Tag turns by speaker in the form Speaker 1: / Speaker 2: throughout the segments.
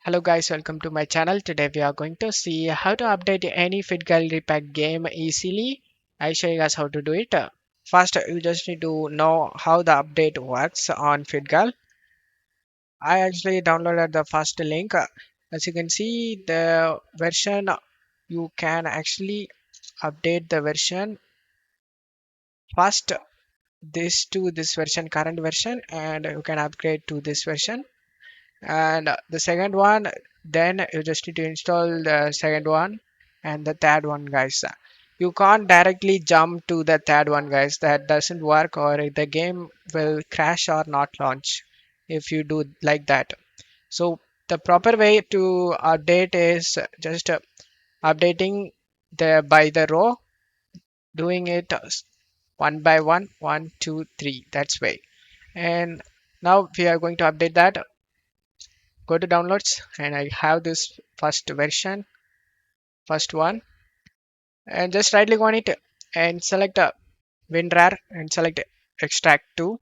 Speaker 1: Hello guys, welcome to my channel. Today we are going to see how to update any FitGirl Repack game easily. I show you guys how to do it. First, you just need to know how the update works on FitGirl. I actually downloaded the first link. As you can see, the version you can actually update the version first this to this version, current version, and you can upgrade to this version. And the second one, then you just need to install the second one and the third one, guys. You can't directly jump to the third one, guys. That doesn't work, or the game will crash or not launch if you do like that. So the proper way to update is just updating the by the row, doing it one by one, one, two, three. That's way. And now we are going to update that. Go to downloads, and I have this first version, first one, and just right click on it and select WinRAR and select extract to.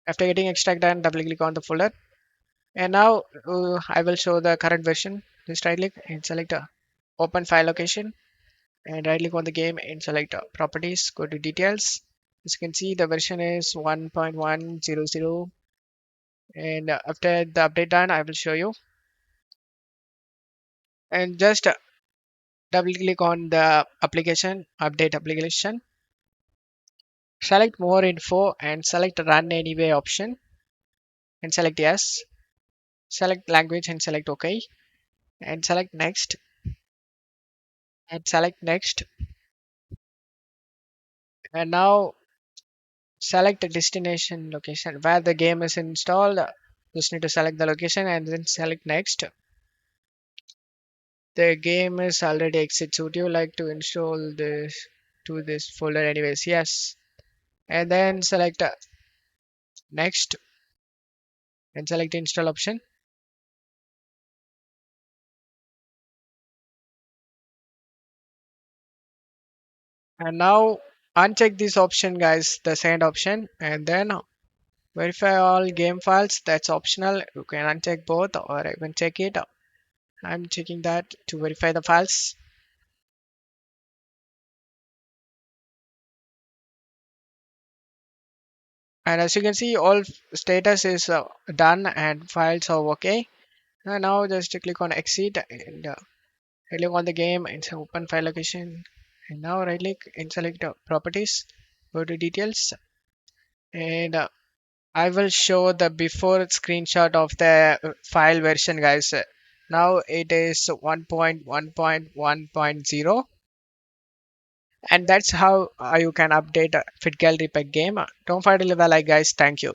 Speaker 1: After getting extract done, double click on the folder, and now I will show the current version. Just right click and select open file location, and right click on the game and select properties. Go to details. As you can see, the version is 1.100, and after the update done, I will show you. And just double click on the application, update application, select more info and select run anyway option and select yes, select language and select OK, and select next and select next. And now select the destination location where the game is installed. Just need to select the location and then select next. The game is already exit. Would you like to install this to this folder anyways? Yes. And then select next and select install option. And now uncheck this option, guys, the second option, and then verify all game files. That's optional. You can uncheck both or even check it. I'm checking that to verify the files. And as you can see, all status is done and files are okay. And now just click on exit and right click on the game and say open file location. And now right click and select properties. Go to details, and I will show the before screenshot of the file version, guys. Now it is 1.1.1.0, and that's how you can update FitGirl Repack game. Don't forget to leave a like, guys. Thank you.